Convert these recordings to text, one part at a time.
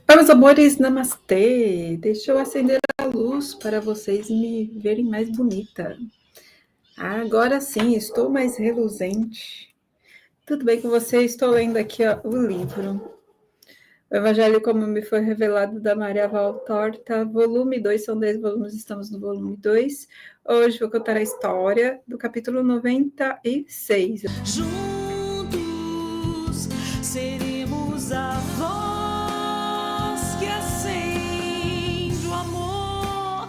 Meus amores, namastê! Deixa eu acender a luz para vocês me verem mais bonita. Agora sim, estou mais reluzente. Tudo bem com você? Estou lendo aqui o livro. O Evangelho como me foi revelado, da Maria Valtorta, volume 2, são 10 volumes, estamos no volume 2. Hoje vou contar a história do capítulo 96. Juntos seremos a voz que acende o amor.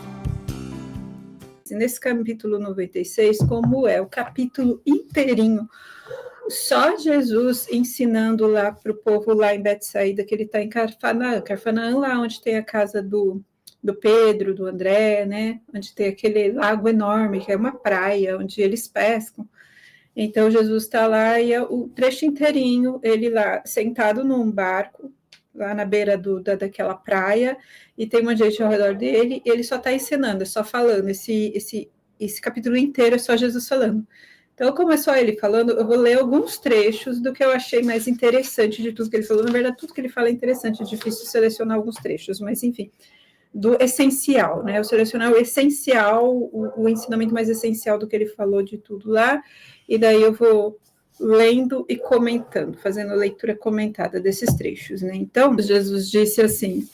Nesse capítulo 96, como é o capítulo inteirinho, só Jesus ensinando lá para o povo lá em Betsaída, que ele está em Carfanaã, lá onde tem a casa do Pedro, do André, né? Onde tem aquele lago enorme, que é uma praia, onde eles pescam. Então, Jesus está lá e o trecho inteirinho, ele lá sentado num barco, lá na beira daquela praia, e tem uma gente ao redor dele, e ele só está ensinando, é só falando, esse capítulo inteiro é só Jesus falando. Então, como é só ele falando, eu vou ler alguns trechos do que eu achei mais interessante de tudo que ele falou. Na verdade, tudo que ele fala é interessante, é difícil selecionar alguns trechos, mas enfim, do essencial, né? Eu selecionar o essencial, o ensinamento mais essencial do que ele falou de tudo lá, e daí eu vou lendo e comentando, fazendo leitura comentada desses trechos, né? Então, Jesus disse assim: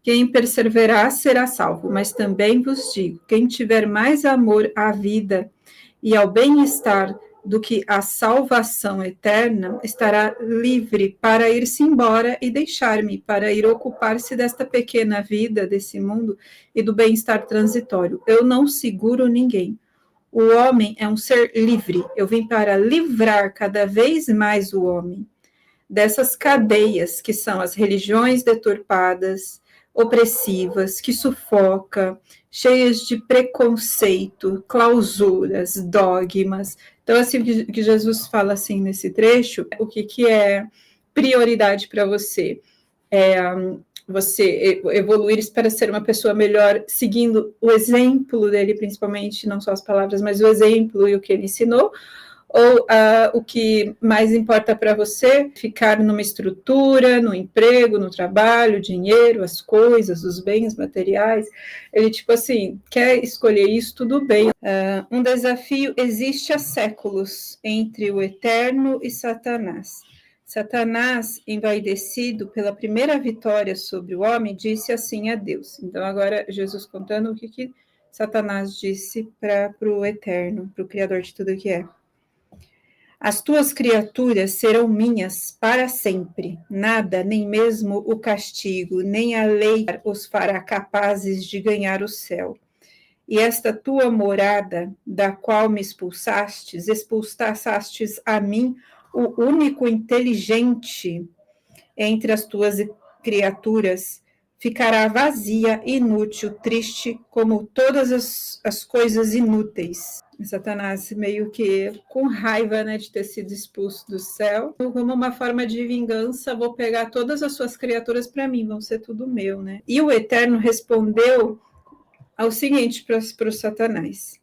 quem perseverar será salvo, mas também vos digo, quem tiver mais amor à vida e ao bem-estar do que a salvação eterna, estará livre para ir-se embora e deixar-me, para ir ocupar-se desta pequena vida, desse mundo e do bem-estar transitório. Eu não seguro ninguém. O homem é um ser livre. Eu vim para livrar cada vez mais o homem dessas cadeias que são as religiões deturpadas, opressivas, que sufoca, cheias de preconceito, clausuras, dogmas. Então, assim, que Jesus fala assim nesse trecho, o que é prioridade para você? Você evoluir para ser uma pessoa melhor, seguindo o exemplo dele, principalmente, não só as palavras, mas o exemplo e o que ele ensinou, ou o que mais importa para você, ficar numa estrutura, no emprego, no trabalho, dinheiro, as coisas, os bens materiais. Ele, tipo assim, quer escolher isso, tudo bem. Um desafio existe há séculos entre o eterno e Satanás. Satanás, envaidecido pela primeira vitória sobre o homem, disse assim a Deus. Então, agora, Jesus contando o que Satanás disse para o eterno, para o Criador de tudo que é. As tuas criaturas serão minhas para sempre. Nada, nem mesmo o castigo, nem a lei os fará capazes de ganhar o céu. E esta tua morada, da qual me expulsastes a mim, o único inteligente entre as tuas criaturas, ficará vazia, inútil, triste, como todas as coisas inúteis. Satanás meio que com raiva, né, de ter sido expulso do céu, como uma forma de vingança, vou pegar todas as suas criaturas para mim, vão ser tudo meu, né? E o Eterno respondeu ao seguinte para o Satanás: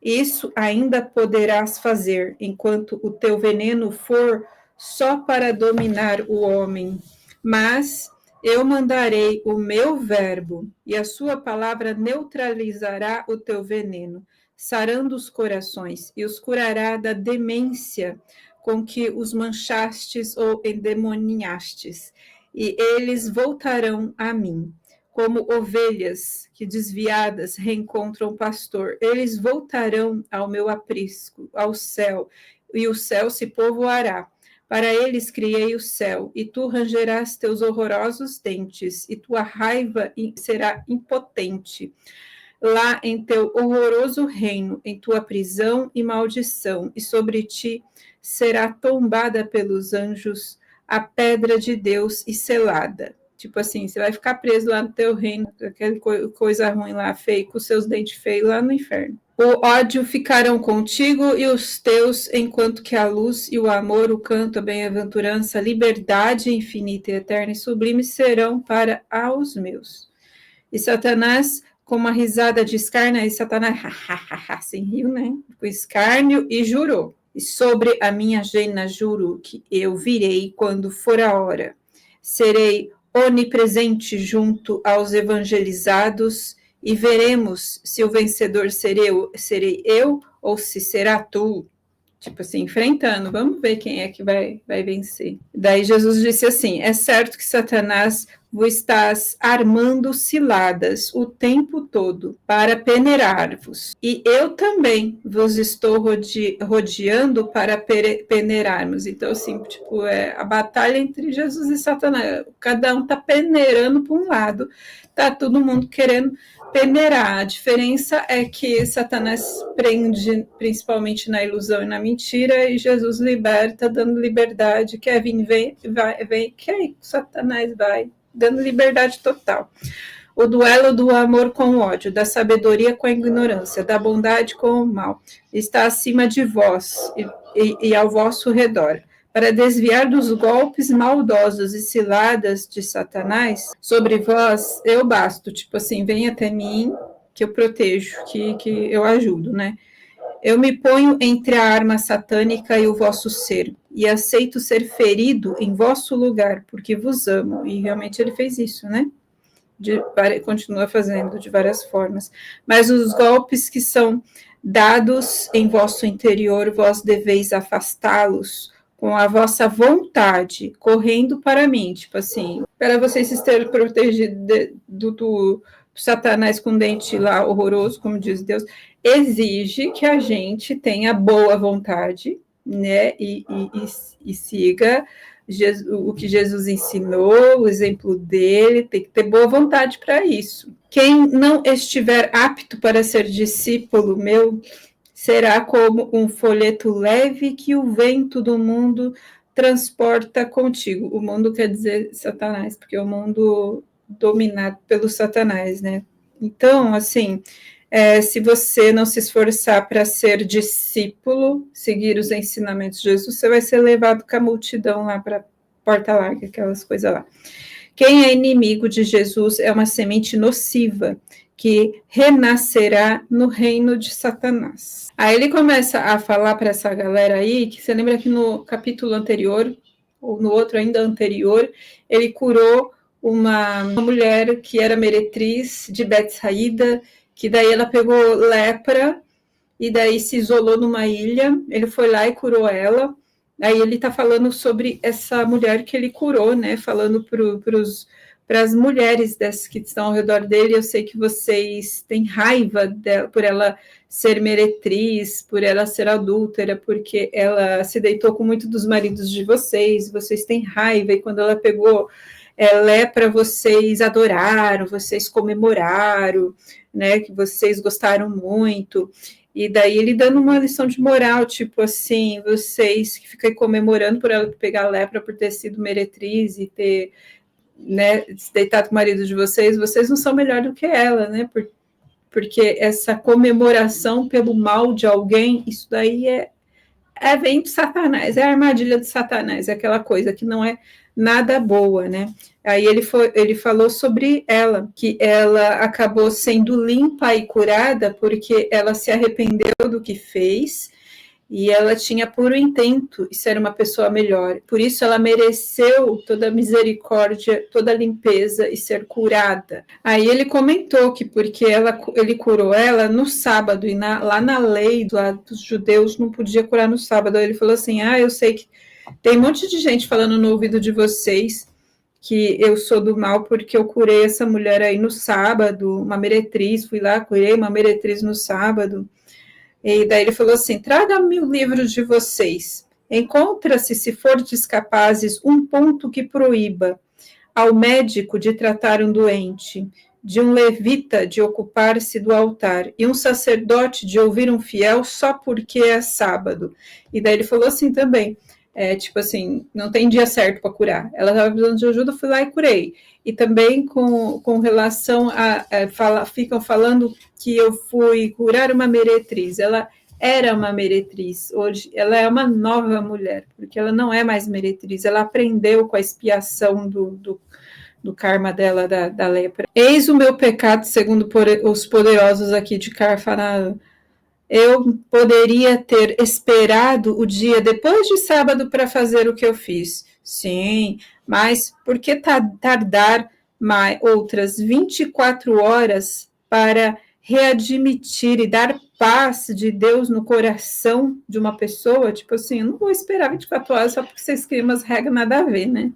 isso ainda poderás fazer, enquanto o teu veneno for só para dominar o homem, mas eu mandarei o meu verbo, e a sua palavra neutralizará o teu veneno, sarando os corações, e os curará da demência com que os manchastes ou endemoniastes, e eles voltarão a mim. Como ovelhas que desviadas reencontram o pastor, eles voltarão ao meu aprisco, ao céu, e o céu se povoará. Para eles criei o céu, e tu rangerás teus horrorosos dentes, e tua raiva será impotente. Lá em teu horroroso reino, em tua prisão e maldição, e sobre ti será tombada pelos anjos a pedra de Deus e selada. Tipo assim, você vai ficar preso lá no teu reino, aquela coisa ruim lá, feio, com seus dentes feios lá no inferno. O ódio ficarão contigo e os teus, enquanto que a luz e o amor, o canto, a bem-aventurança, a liberdade infinita e eterna e sublime serão para aos meus. E Satanás, com uma risada de escárnio, e Satanás, sem riu, né? Com escárnio e jurou. E sobre a minha gena juro que eu virei quando for a hora. Serei onipresente junto aos evangelizados, e veremos se o vencedor serei eu ou se será tu. Tipo assim, enfrentando, vamos ver quem é que vai vencer. Daí Jesus disse assim: é certo que Satanás vos estás armando ciladas o tempo todo para peneirar-vos. E eu também vos estou rodeando para peneirarmos. Então, assim, tipo, a batalha entre Jesus e Satanás. Cada um tá peneirando para um lado, tá todo mundo querendo peneirar. A diferença é que Satanás prende principalmente na ilusão e na mentira, e Jesus liberta, dando liberdade. Kevin, vem, que aí Satanás vai, dando liberdade total. O duelo do amor com o ódio, da sabedoria com a ignorância, da bondade com o mal, está acima de vós e ao vosso redor. Para desviar dos golpes maldosos e ciladas de Satanás sobre vós, eu basto. Tipo assim, vem até mim, que eu protejo, que eu ajudo, né? Eu me ponho entre a arma satânica e o vosso ser, e aceito ser ferido em vosso lugar, porque vos amo. E realmente ele fez isso, né? Continua fazendo de várias formas. Mas os golpes que são dados em vosso interior, vós deveis afastá-los com a vossa vontade, correndo para mim, tipo assim, para vocês estarem protegidos do Satanás com dente lá horroroso, como diz Deus, exige que a gente tenha boa vontade, né, e siga o que Jesus ensinou, o exemplo dele, tem que ter boa vontade para isso. Quem não estiver apto para ser discípulo meu, será como um folheto leve que o vento do mundo transporta contigo. O mundo quer dizer Satanás, porque é o mundo dominado pelo Satanás, né? Então, assim, se você não se esforçar para ser discípulo, seguir os ensinamentos de Jesus, você vai ser levado com a multidão lá para porta larga, aquelas coisas lá. Quem é inimigo de Jesus é uma semente nociva, que renascerá no reino de Satanás. Aí ele começa a falar para essa galera aí, que você lembra que no capítulo anterior, ou no outro ainda anterior, ele curou uma mulher que era meretriz de Betsaída, que daí ela pegou lepra, e daí se isolou numa ilha, ele foi lá e curou ela. Aí ele está falando sobre essa mulher que ele curou, né? Falando para as mulheres que estão ao redor dele. Eu sei que vocês têm raiva dela, por ela ser meretriz, por ela ser adúltera, porque ela se deitou com muitos dos maridos de vocês têm raiva, e quando ela pegou lepra, vocês adoraram, vocês comemoraram, né? Que vocês gostaram muito. E daí ele dando uma lição de moral, tipo assim, vocês que ficam comemorando por ela pegar lepra, por ter sido meretriz e ter, né, se deitado com o marido de vocês não são melhor do que ela, né? Porque essa comemoração pelo mal de alguém, isso daí vem de Satanás, é a armadilha de Satanás, é aquela coisa que não é nada boa, né? Aí ele falou sobre ela, que ela acabou sendo limpa e curada porque ela se arrependeu do que fez, e ela tinha puro intento de ser uma pessoa melhor. Por isso ela mereceu toda a misericórdia, toda a limpeza e ser curada. Aí ele comentou que porque ele curou ela no sábado, e lá na lei dos judeus não podia curar no sábado. Aí ele falou assim, eu sei que tem um monte de gente falando no ouvido de vocês que eu sou do mal porque eu curei essa mulher aí no sábado, uma meretriz, fui lá, curei uma meretriz no sábado. E daí ele falou assim, traga-me o livro de vocês, encontra-se, se fordes capazes, um ponto que proíba ao médico de tratar um doente, de um levita de ocupar-se do altar, e um sacerdote de ouvir um fiel só porque é sábado. E daí ele falou assim também, tipo assim, não tem dia certo para curar. Ela estava precisando de ajuda, fui lá e curei. E também com relação ficam falando que eu fui curar uma meretriz. Ela era uma meretriz, hoje ela é uma nova mulher, porque ela não é mais meretriz, ela aprendeu com a expiação do karma dela, da lepra. Eis o meu pecado, segundo os poderosos aqui de Carfanaã. Eu poderia ter esperado o dia depois de sábado para fazer o que eu fiz. Sim, Mas por que tardar outras 24 horas para readmitir e dar paz de Deus no coração de uma pessoa? Tipo assim, eu não vou esperar 24 horas só porque vocês criam umas regras nada a ver, né?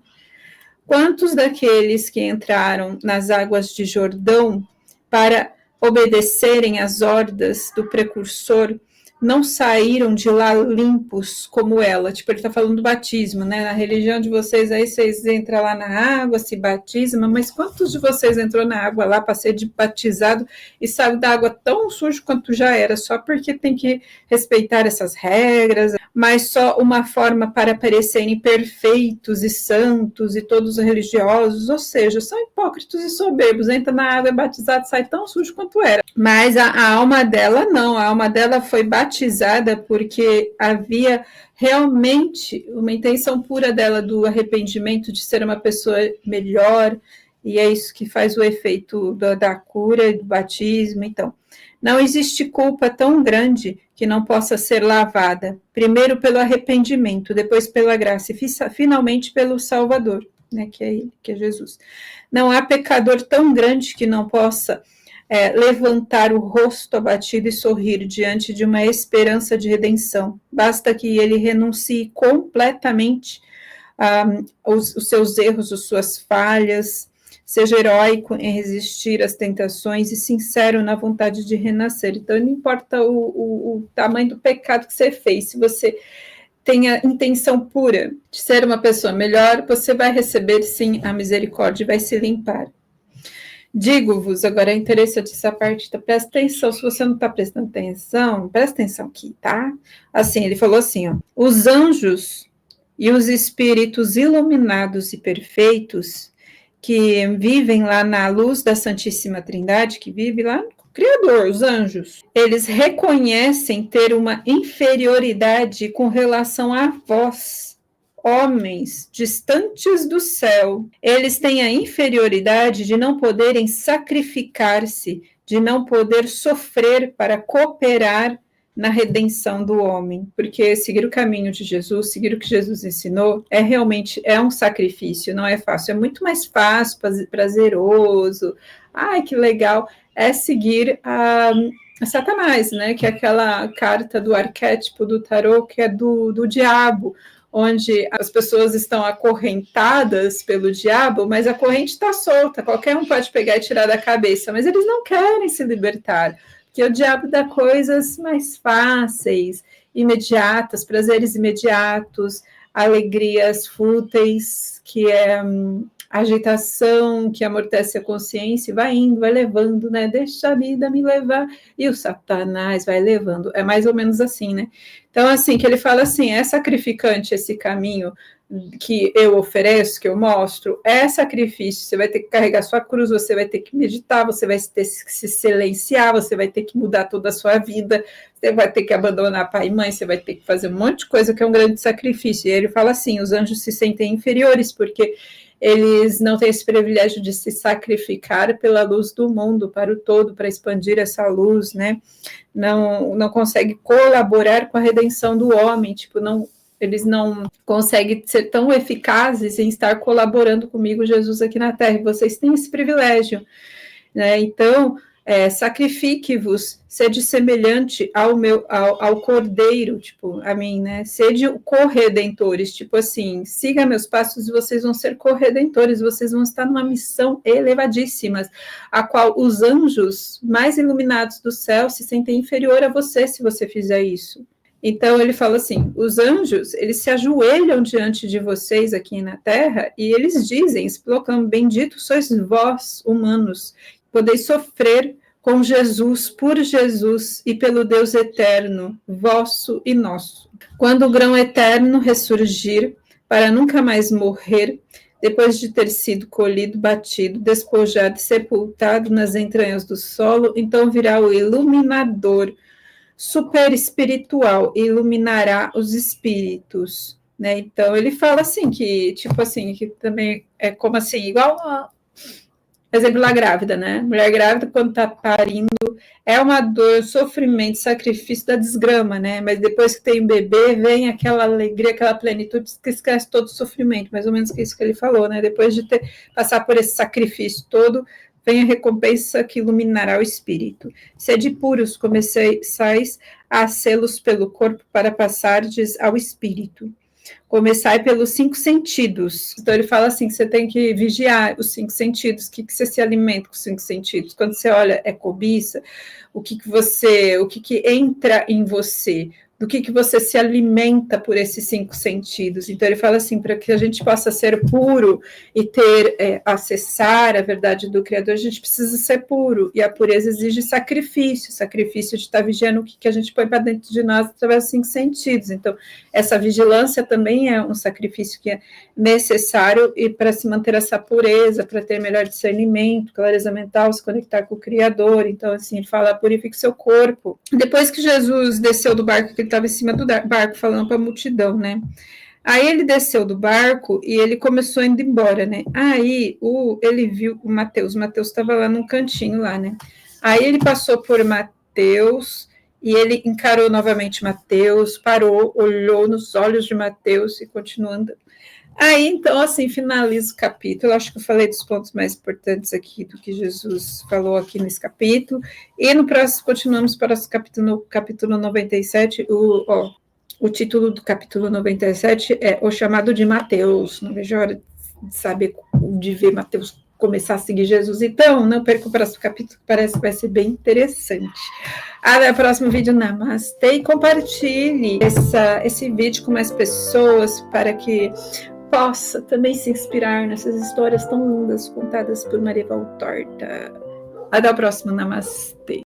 Quantos daqueles que entraram nas águas de Jordão para obedecerem às ordens do precursor não saíram de lá limpos como ela? Tipo, ele está falando do batismo, né? Na religião de vocês, aí vocês entram lá na água, se batismam, mas quantos de vocês entrou na água lá para ser batizado e saiu da água tão sujo quanto já era, só porque tem que respeitar essas regras, mas só uma forma para parecerem perfeitos e santos e todos religiosos, ou seja, são hipócritas e soberbos, entra na água, é batizado, sai tão sujo quanto era. Mas a alma dela não, a alma dela foi batizada porque havia realmente uma intenção pura dela do arrependimento, de ser uma pessoa melhor, e é isso que faz o efeito da cura, do batismo. Então, não existe culpa tão grande que não possa ser lavada, primeiro pelo arrependimento, depois pela graça e finalmente pelo Salvador, né, que é ele, que é Jesus. Não há pecador tão grande que não possa levantar o rosto abatido e sorrir diante de uma esperança de redenção. Basta que ele renuncie completamente os seus erros, as suas falhas, seja heróico em resistir às tentações e sincero na vontade de renascer. Então, não importa o tamanho do pecado que você fez, se você tem a intenção pura de ser uma pessoa melhor, você vai receber, sim, a misericórdia e vai se limpar. Digo-vos, agora é interessante essa parte, tá? Presta atenção, se você não está prestando atenção, presta atenção aqui, tá? Assim, ele falou assim, ó, os anjos e os espíritos iluminados e perfeitos que vivem lá na luz da Santíssima Trindade, que vive lá no Criador, os anjos, eles reconhecem ter uma inferioridade com relação a vós, homens distantes do céu. Eles têm a inferioridade de não poderem sacrificar-se, de não poder sofrer para cooperar na redenção do homem, porque seguir o caminho de Jesus, seguir o que Jesus ensinou, realmente um sacrifício, não é fácil, é muito mais fácil, prazeroso, ai, que legal, é seguir a Satanás, né, que é aquela carta do arquétipo do tarô, que é do diabo, onde as pessoas estão acorrentadas pelo diabo, mas a corrente está solta, qualquer um pode pegar e tirar da cabeça, mas eles não querem se libertar, porque o diabo dá coisas mais fáceis, imediatas, prazeres imediatos, alegrias fúteis, que é agitação, que amortece a consciência, vai indo, vai levando, né? Deixa a vida me levar, e o Satanás vai levando. É mais ou menos assim, né? Então, assim, que ele fala assim, é sacrificante esse caminho que eu ofereço, que eu mostro, é sacrifício, você vai ter que carregar sua cruz, você vai ter que meditar, você vai ter que se silenciar, você vai ter que mudar toda a sua vida, você vai ter que abandonar pai e mãe, você vai ter que fazer um monte de coisa que é um grande sacrifício. E ele fala assim, os anjos se sentem inferiores, porque eles não têm esse privilégio de se sacrificar pela luz do mundo, para o todo, para expandir essa luz, né? Não conseguem colaborar com a redenção do homem, tipo, eles não conseguem ser tão eficazes em estar colaborando comigo, Jesus, aqui na Terra, e vocês têm esse privilégio, né? Então, sacrifique-vos, sede semelhante ao Cordeiro, tipo, a mim, né? Sede corredentores, tipo assim, siga meus passos e vocês vão ser corredentores, vocês vão estar numa missão elevadíssima, a qual os anjos mais iluminados do céu se sentem inferior a você se você fizer isso. Então, ele fala assim, os anjos, eles se ajoelham diante de vocês aqui na terra e eles dizem, proclamam, bendito sois vós, humanos, podeis sofrer com Jesus, por Jesus e pelo Deus eterno, vosso e nosso. Quando o grão eterno ressurgir, para nunca mais morrer, depois de ter sido colhido, batido, despojado e sepultado nas entranhas do solo, então virá o iluminador, super espiritual, iluminará os espíritos, né? Então ele fala assim que, tipo assim, que também é como assim, igual Exemplo, lá grávida, né? Mulher grávida, quando tá parindo, é uma dor, sofrimento, sacrifício da desgrama, né? Mas depois que tem bebê, vem aquela alegria, aquela plenitude, que esquece todo o sofrimento, mais ou menos que isso que ele falou, né? Depois de passar por esse sacrifício todo, vem a recompensa que iluminará o espírito. Sede puros, começais a selos pelo corpo para passardes ao espírito. Começai pelos 5 sentidos. Então ele fala assim, que você tem que vigiar os 5 sentidos, o que você se alimenta com os 5 sentidos. Quando você olha, é cobiça, o que entra em você, do que você se alimenta por esses 5 sentidos. Então ele fala assim, para que a gente possa ser puro e acessar a verdade do Criador, a gente precisa ser puro, e a pureza exige sacrifício de estar vigiando o que a gente põe para dentro de nós através dos 5 sentidos. Então essa vigilância também é um sacrifício que é necessário e para se manter essa pureza, para ter melhor discernimento, clareza mental, se conectar com o Criador. Então assim, ele fala, purifique seu corpo. Depois que Jesus desceu do barco, que ele estava em cima do barco falando para a multidão, né? Aí ele desceu do barco e ele começou indo embora, né? Aí ele viu o Mateus estava lá num cantinho lá, né? Aí ele passou por Mateus e ele encarou novamente Mateus, parou, olhou nos olhos de Mateus e continuou andando. Aí, então, assim, finaliza o capítulo. Acho que eu falei dos pontos mais importantes aqui do que Jesus falou aqui nesse capítulo. E no próximo, continuamos para o capítulo 97. O título do capítulo 97 é O Chamado de Mateus. Não vejo a hora de saber, de ver Mateus começar a seguir Jesus. Então, não perca o próximo capítulo, que parece que vai ser bem interessante. Até o próximo vídeo. Namastê. E compartilhe esse vídeo com mais pessoas para que possa também se inspirar nessas histórias tão lindas contadas por Maria Valtorta. Até o próximo. Namastê.